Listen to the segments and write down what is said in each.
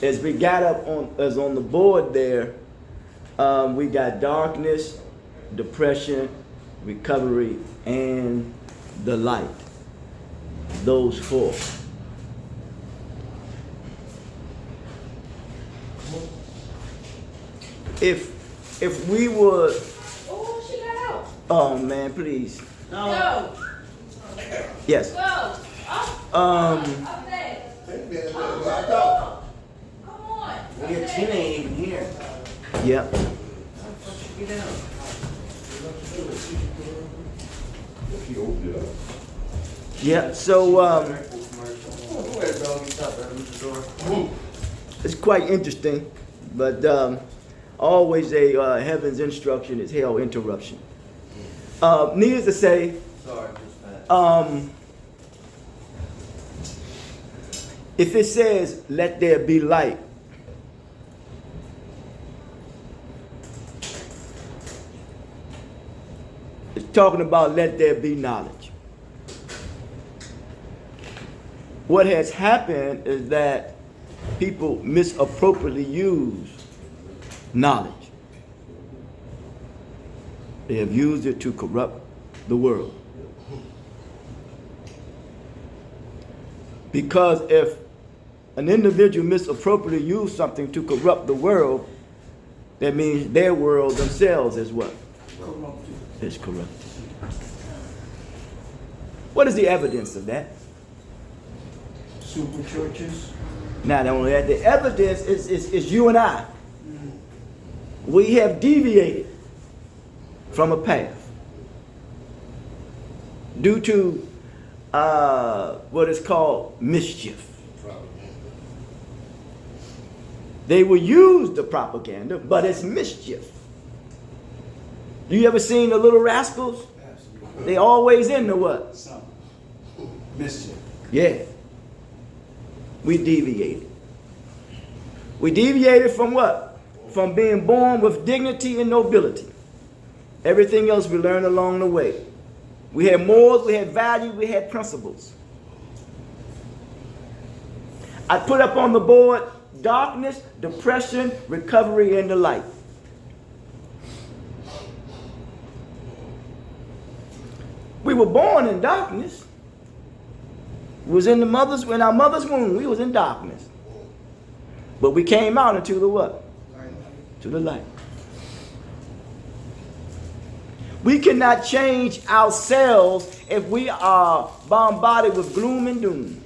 as we got up on as on the board there, we got darkness, depression, recovery, and the light. Those four. If we would, Oh, she got out. oh man, please. Go. Yes. Go. Up. Um. Up there. Blackout. Come on. Your tin ain't even here. Yeah. Get out. Yeah. So it's quite interesting, but always a heaven's instruction is hell interruption. Needless to say, if it says, "Let there be light," it's talking about let there be knowledge. What has happened is that people misappropriately use knowledge. They have used it to corrupt the world. Because if an individual misappropriately used something to corrupt the world, that means their world themselves is what? Is corrupted. What is the evidence of that? Super churches. Not only that, the evidence is you and I. We have deviated from a path due to what is called mischief. They will use the propaganda, but it's mischief. You ever seen the Little Rascals? They always in the what? Some mischief. Yeah. We deviated. We deviated from what? From being born with dignity and nobility. Everything else we learned along the way. We had morals, we had values, we had principles. I put up on the board darkness, depression, recovery, and the light. We were born in darkness. We was in our mother's womb, we was in darkness. But we came out into the what? To the light. We cannot change ourselves if we are bombarded with gloom and doom.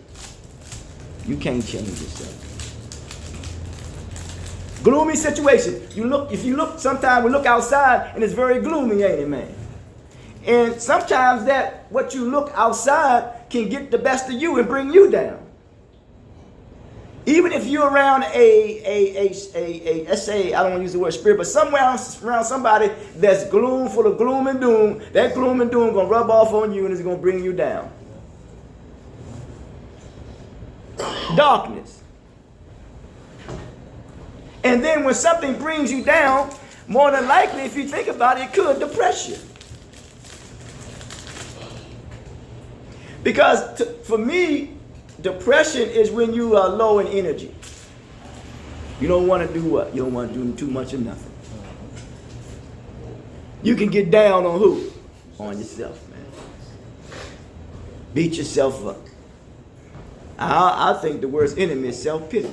You can't change yourself. Gloomy situation. If you look, sometimes we look outside and it's very gloomy, ain't it, man? And sometimes that what you look outside can get the best of you and bring you down. Even if you're around let's say, I don't want to use the word spirit, but somewhere around somebody that's gloom, full of gloom and doom, that gloom and doom gonna rub off on you and it's gonna bring you down. Darkness. And then when something brings you down, more than likely, if you think about it, it could depress you. Because for me, depression is when you are low in energy. You don't want to do what? You don't want to do too much of nothing. You can get down on who? On yourself, man. Beat yourself up. I think the worst enemy is self-pity.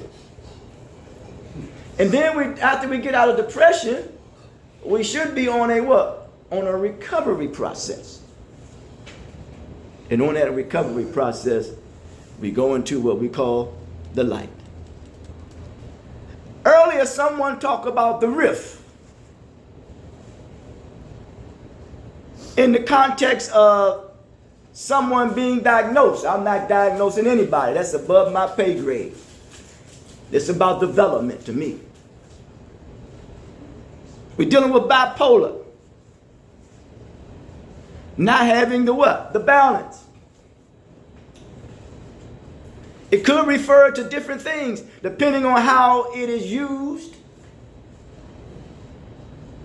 And then after we get out of depression, we should be on a what? On a recovery process. And on that recovery process, we go into what we call the light. Earlier, someone talked about the rift in the context of someone being diagnosed. I'm not diagnosing anybody. That's above my pay grade. It's about development to me. We're dealing with bipolar. Not having the what? The balance. It could refer to different things depending on how it is used.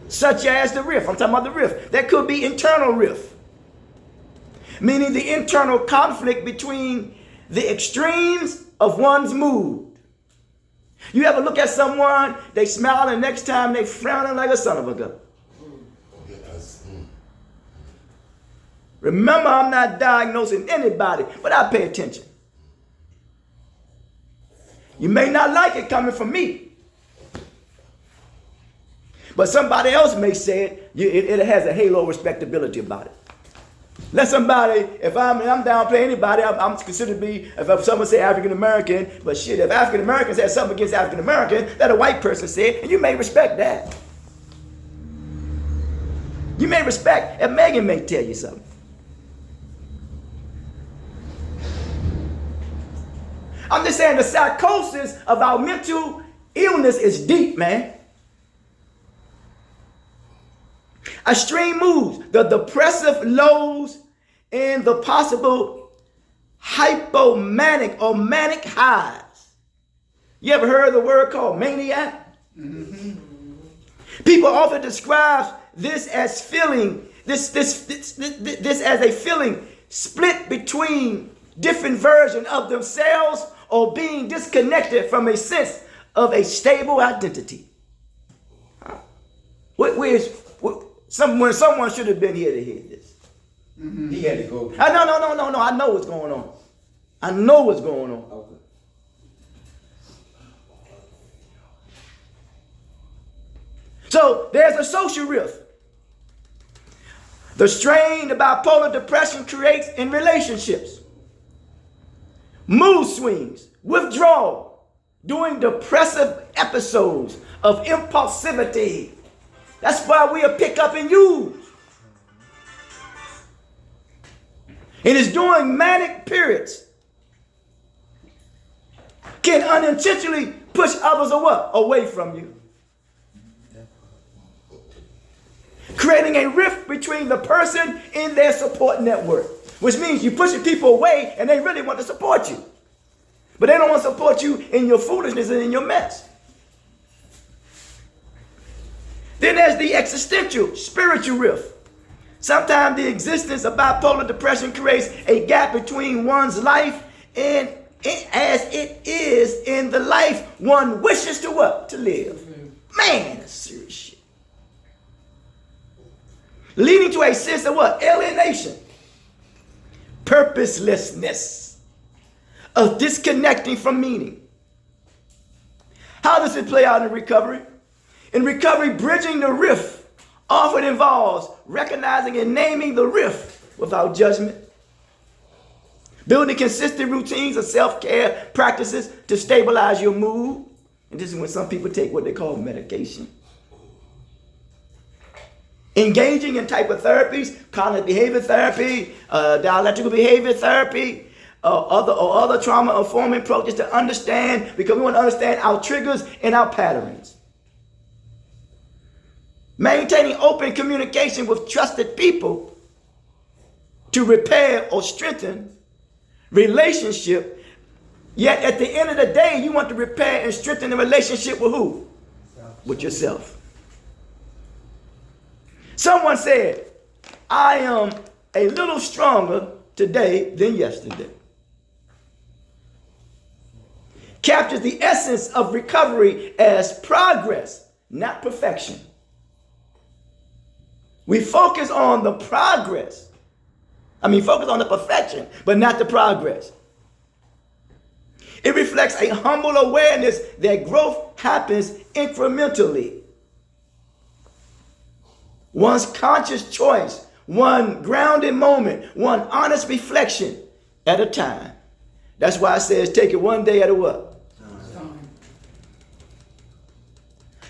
Such as the rift. I'm talking about the rift. That could be internal rift. Meaning the internal conflict between the extremes of one's mood. You ever look at someone, they smile, and next time they frowning like a son of a gun. Remember, I'm not diagnosing anybody, but I pay attention. You may not like it coming from me, but somebody else may say it. It has a halo of respectability about it. Let somebody, if I'm downplaying anybody, I'm considered to be, if someone say African American, but shit, if African Americans have something against African American, that a white person said, and you may respect that. You may respect, and Megan may tell you something. I'm just saying the psychosis of our mental illness is deep, man. Extreme moods, the depressive lows, and the possible hypomanic or manic highs. You ever heard the word called maniac? Mm-hmm. People often describe this as feeling, this as a feeling split between different versions of themselves or being disconnected from a sense of a stable identity. Someone should have been here to hear this. Mm-hmm. He had to go. No. I know what's going on. I know what's going on. Okay. So there's a social rift. The strain the bipolar depression creates in relationships. Mood swings, withdrawal during depressive episodes of impulsivity. That's why we'll pick up and use. It is during manic periods can unintentionally push others away from you. Creating a rift between the person and their support network, which means you're pushing people away and they really want to support you. But they don't want to support you in your foolishness and in your mess. Then there's the existential, spiritual rift. Sometimes the existence of bipolar depression creates a gap between one's life and as it is in the life one wishes to what? To live. Man, that's serious shit. Leading to a sense of what? Alienation. Purposelessness. Of disconnecting from meaning. How does it play out in recovery? In recovery, bridging the rift often involves recognizing and naming the rift without judgment. Building consistent routines of self-care practices to stabilize your mood. And this is when some people take what they call medication. Engaging in type of therapies, cognitive behavior therapy, dialectical behavior therapy, other trauma-informing approaches to understand, because we want to understand our triggers and our patterns. Maintaining open communication with trusted people to repair or strengthen relationship. Yet at the end of the day, you want to repair and strengthen the relationship with who? With yourself. Someone said, I am a little stronger today than yesterday. Captures the essence of recovery as progress, not perfection. We focus on the progress. Focus on the perfection, but not the progress. It reflects a humble awareness that growth happens incrementally. One's conscious choice, one grounded moment, one honest reflection at a time. That's why it says take it one day at a what? Time.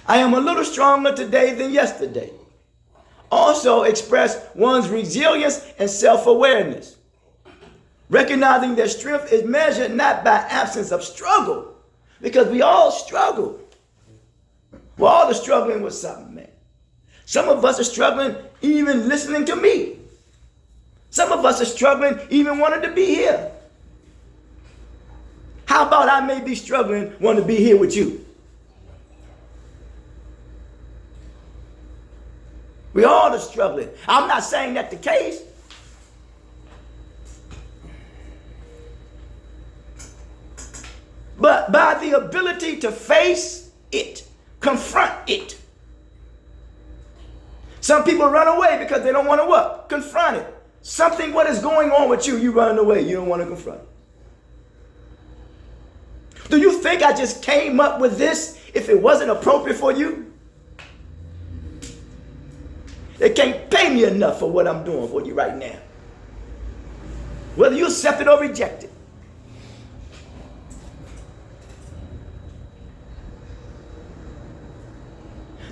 I am a little stronger today than yesterday. Also express one's resilience and self-awareness. Recognizing that strength is measured not by absence of struggle, because we all struggle. We're all struggling with something, man. Some of us are struggling even listening to me. Some of us are struggling even wanting to be here. How about I may be struggling wanting to be here with you? We all are struggling. I'm not saying that's the case. but by the ability to face it, confront it. Some people run away because they don't want to what? Confront it. Something, what is going on with you, you run away. You don't want to confront it. Do you think I just came up with this if it wasn't appropriate for you? They can't pay me enough for what I'm doing for you right now. Whether you accept it or reject it.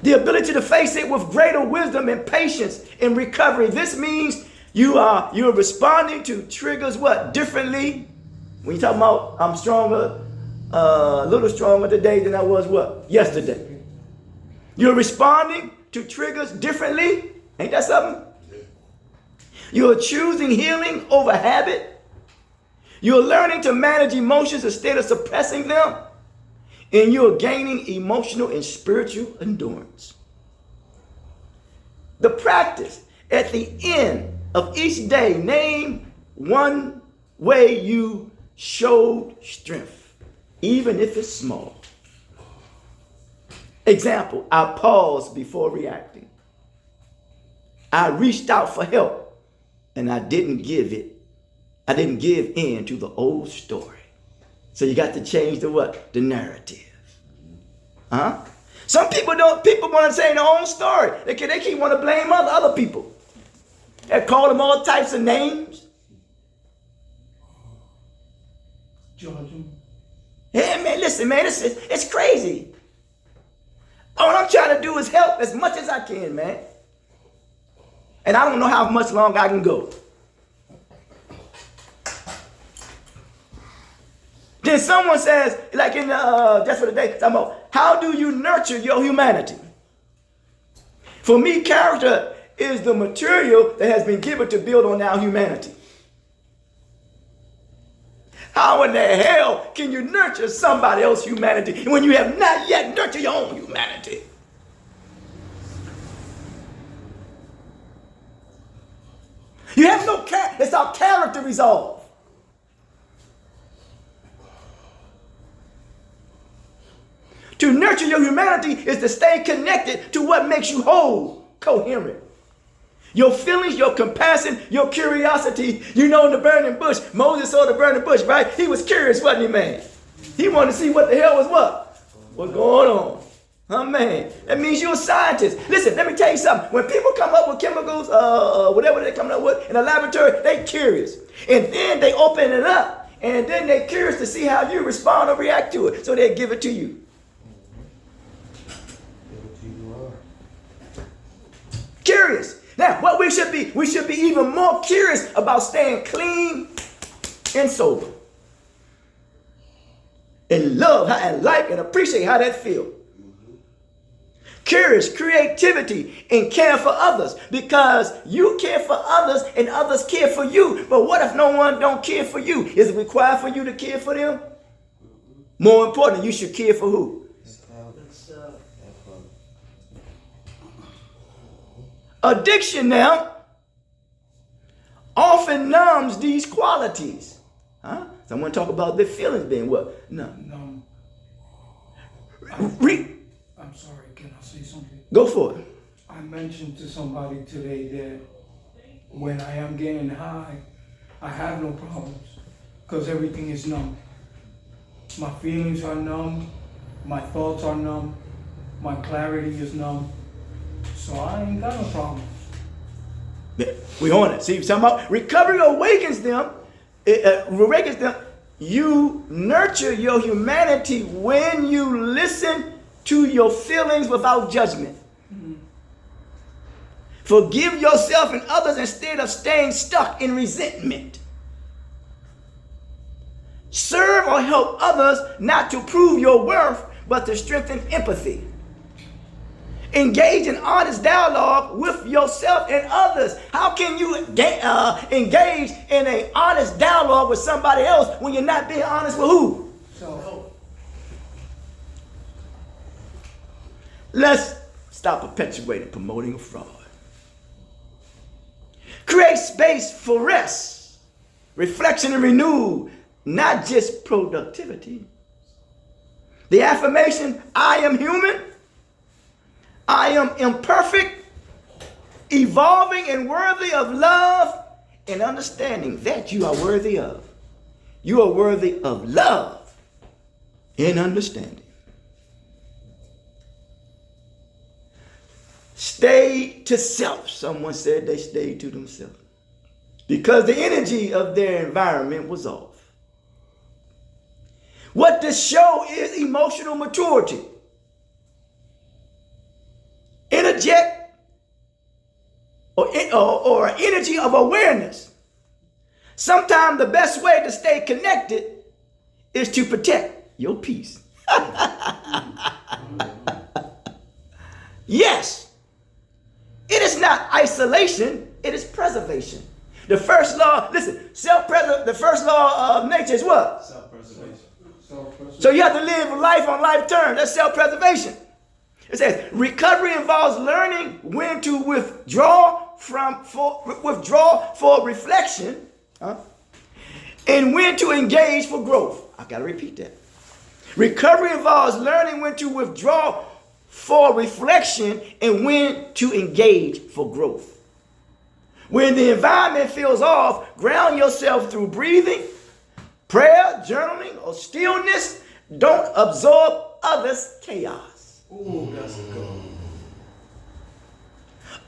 The ability to face it with greater wisdom and patience in recovery. This means you're responding to triggers what? Differently. When you talk about I'm stronger, a little stronger today than I was what? Yesterday. You're responding to triggers differently. Ain't that something? You're choosing healing over habit. You're learning to manage emotions instead of suppressing them. And you're gaining emotional and spiritual endurance. The practice at the end of each day, name one way you showed strength, even if it's small. Example, I paused before reacting. I reached out for help and I didn't give in to the old story. So you got to change the what? The narrative. Huh? Some people want to say their own story. They keep want to blame other people. They call them all types of names. Georgia. Hey man, listen man, it's crazy. All I'm trying to do is help as much as I can, man. And I don't know how much longer I can go. Then someone says, like in Just for the Day, talking about, how do you nurture your humanity? For me, character is the material that has been given to build on our humanity. How in the hell can you nurture somebody else's humanity when you have not yet nurtured your own humanity? You have no character. It's our character resolve. To nurture your humanity is to stay connected to what makes you whole, coherent. Your feelings, your compassion, your curiosity. You know, in the burning bush, Moses saw the burning bush, right? He was curious, wasn't he, man? He wanted to see what the hell was what? What's going on? Huh, man? That means you're a scientist. Listen, let me tell you something. When people come up with chemicals, whatever they're coming up with in a laboratory, they curious. And then they open it up. And then they're curious to see how you respond or react to it. So they give it to you. Curious. Now, what we should be even more curious about staying clean and sober. And love and like and appreciate how that feels. Curious, creativity, and care for others. Because you care for others and others care for you. But what if no one don't care for you? Is it required for you to care for them? More important, you should care for who? Addiction now often numbs these qualities. Huh? Someone talk about their feelings being what? Numb. I'm sorry, can I say something? Go for it. I mentioned to somebody today that when I am getting high, I have no problems because everything is numb. My feelings are numb, my thoughts are numb, my clarity is numb. So I ain't got no problems. We on it. See, talking about recovery awakens them. You nurture your humanity when you listen to your feelings without judgment. Mm-hmm. Forgive yourself and others instead of staying stuck in resentment. Serve or help others not to prove your worth, but to strengthen empathy. Engage in honest dialogue with yourself and others. How can you engage in an honest dialogue with somebody else when you're not being honest with who? So, let's stop perpetuating promoting a fraud. Create space for rest, reflection, and renewal, not just productivity. The affirmation, I am human, I am imperfect, evolving and worthy of love and understanding that you are worthy of. You are worthy of love and understanding. Stay to self. Someone said they stayed to themselves because the energy of their environment was off. What this show is emotional maturity. Interject or energy of awareness. Sometimes the best way to stay connected is to protect your peace. Yes. It is not isolation, it is preservation. The first law, listen, the first law of nature is what? Self-preservation. So you have to live life on life terms. That's self-preservation. It says recovery involves learning when to withdraw for reflection, and when to engage for growth. I gotta repeat that. Recovery involves learning when to withdraw for reflection and when to engage for growth. When the environment feels off, ground yourself through breathing, prayer, journaling, or stillness. Don't absorb others' chaos. Ooh, that's a good one.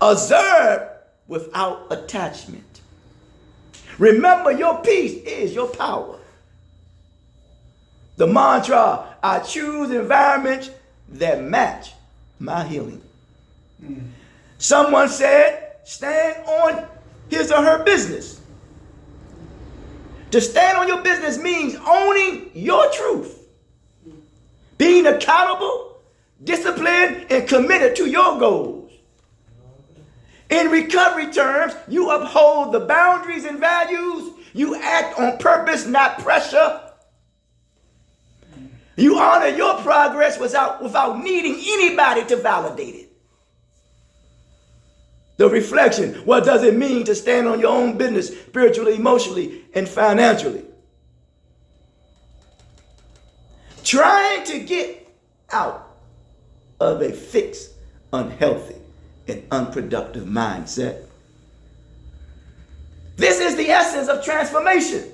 Observe without attachment. Remember, your peace is your power. The mantra, I choose environments that match my healing. Someone said, stand on his or her business. To stand on your business means owning your truth, being accountable, disciplined, and committed to your goals. In recovery terms, you uphold the boundaries and values. You act on purpose, not pressure. You honor your progress without needing anybody to validate it. The reflection, what does it mean to stand on your own business spiritually, emotionally, and financially? Trying to get out of a fixed, unhealthy, and unproductive mindset. This is the essence of transformation.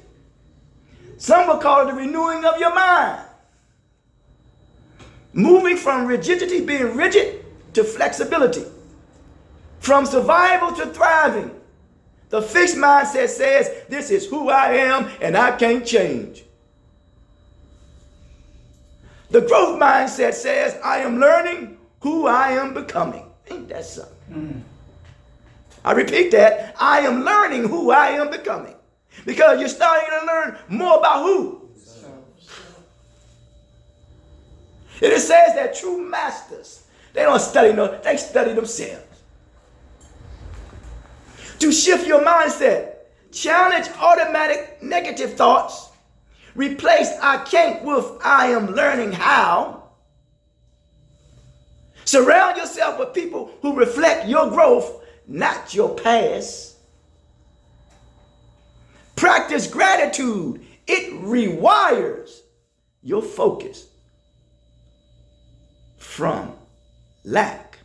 Some will call it the renewing of your mind. Moving from rigidity, being rigid, to flexibility. From survival to thriving. The fixed mindset says, this is who I am and I can't change. The growth mindset says, I am learning who I am becoming. Ain't that something? I repeat that. I am learning who I am becoming. Because you're starting to learn more about who? It says that true masters, they don't study, they study themselves. To shift your mindset, challenge automatic negative thoughts, replace I can't with I am learning how. Surround yourself with people who reflect your growth, not your past. Practice gratitude. It rewires your focus from lack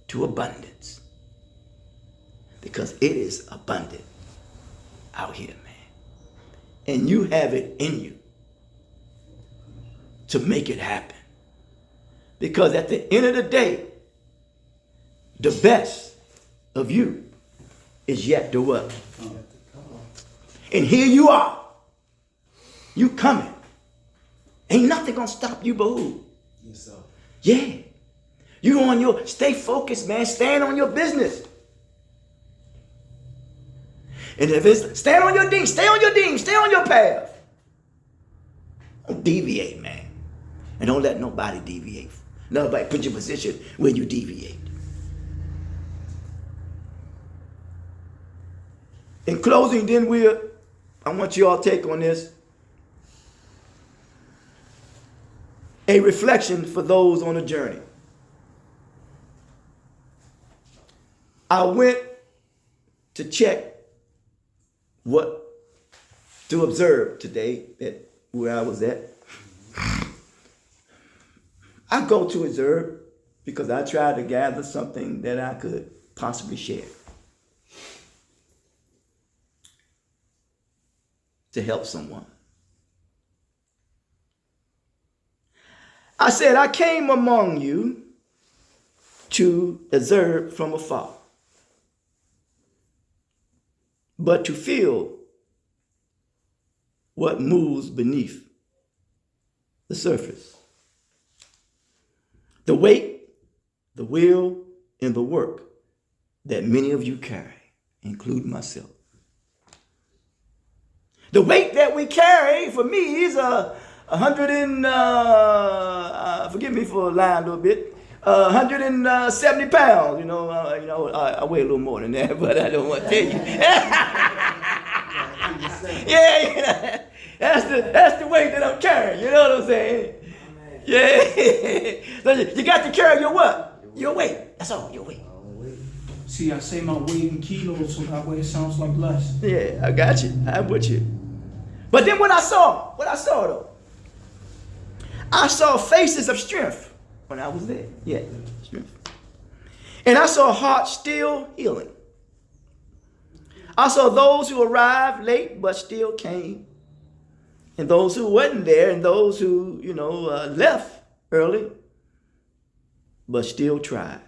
to abundance. Because it is abundant out here, man. And you have it in you to make it happen. Because at the end of the day, the best of you is yet to what? And here you are. You coming. Ain't nothing gonna stop you but who? Yourself. Yeah. You on your, stay focused, man. Stand on your business. And if it's, stand on your ding, stay on your ding, stay on your path. Don't deviate, man. And don't let nobody deviate. Nobody put you in a position where you deviate. In closing, then I want you all to take on this. A reflection for those on a journey. I went to check to observe today at where I was at. I go to Observe because I tried to gather something that I could possibly share to help someone. I said, I came among you to observe from afar, but to feel what moves beneath the surface. The weight, the will, and the work that many of you carry, including myself. The weight that we carry for me is 100 and, forgive me for lying a little bit, 170 pounds. I weigh a little more than that, but I don't want to tell you. Yeah, that's the weight that I'm carrying. You know what I'm saying? Yeah. So you got to carry your what? Your weight. That's all, your weight. See, I say my weight in kilos, so that way it sounds like less. Yeah, I got you. I'm with you. But then what I saw though, I saw faces of strength when I was there. Yeah, strength. And I saw hearts still healing. I saw those who arrived late but still came. And those who wasn't there, and those who, left early but still tried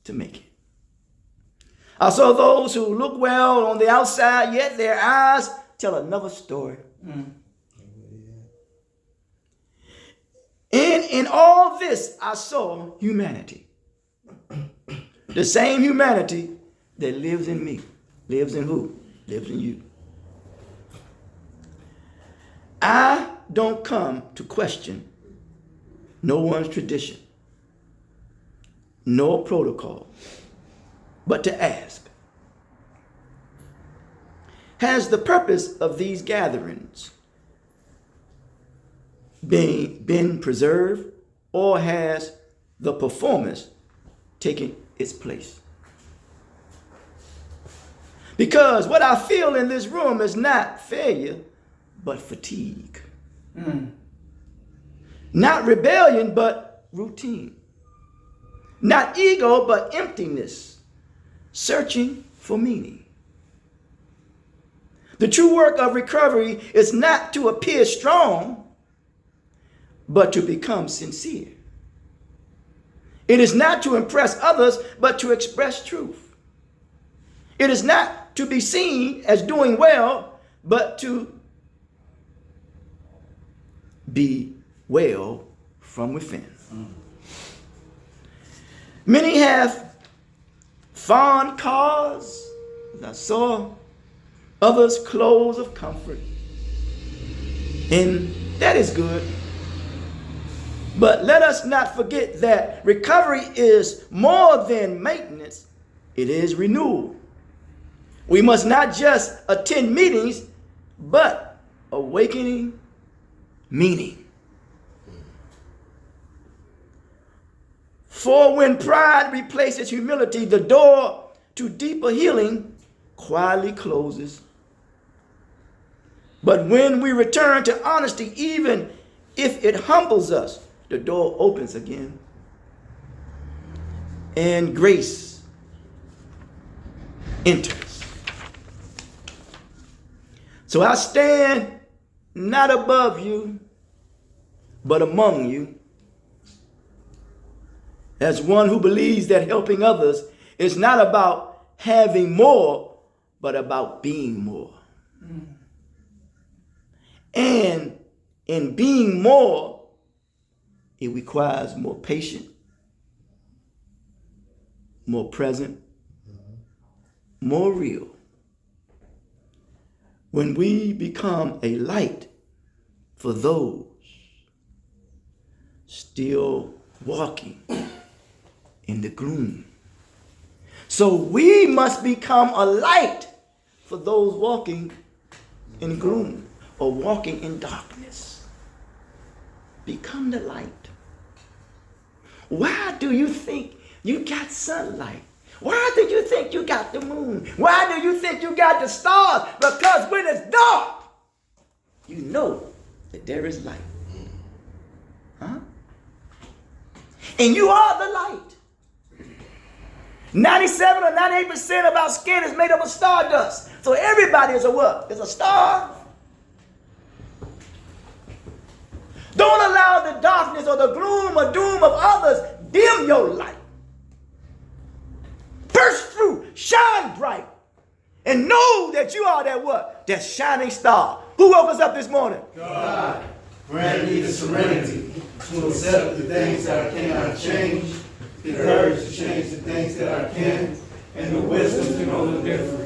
to make it. I saw those who look well on the outside, yet their eyes tell another story. And in all this, I saw humanity. The same humanity that lives in me. Lives in who? Lives in you. I don't come to question no one's tradition, no protocol, but to ask, has the purpose of these gatherings been preserved, or has the performance taken its place? Because what I feel in this room is not failure, but fatigue. Not rebellion, but routine. Not ego, but emptiness. Searching for meaning. The true work of recovery is not to appear strong, but to become sincere. It is not to impress others, but to express truth. It is not to be seen as doing well, but to be well from within. Many have fond cars, as I saw, others clothes of comfort. And that is good. But let us not forget that recovery is more than maintenance, it is renewal. We must not just attend meetings, but awakening meaning. For when pride replaces humility, the door to deeper healing quietly closes. But when we return to honesty, even if it humbles us, the door opens again. And grace enters. So I stand not above you, but among you, as one who believes that helping others is not about having more, but about being more. And in being more, it requires more patience, more present, more real. When we become a light for those still walking in the gloom. So we must become a light for those walking in gloom or walking in darkness. Become the light. Why do you think you got sunlight? Why do you think you got the moon? Why do you think you got the stars? Because when it's dark, you know that there is light. Huh? And you are the light. 97 or 98% of our skin is made up of stardust. So everybody is a what? Is a star. Don't allow the darkness or the gloom or doom of others dim your light. Burst through, shine bright, and know that you are that what? That shining star. Who woke us up this morning? God, grant me the serenity to accept the things that I cannot change, the courage to change the things that I can, and the wisdom to know the difference.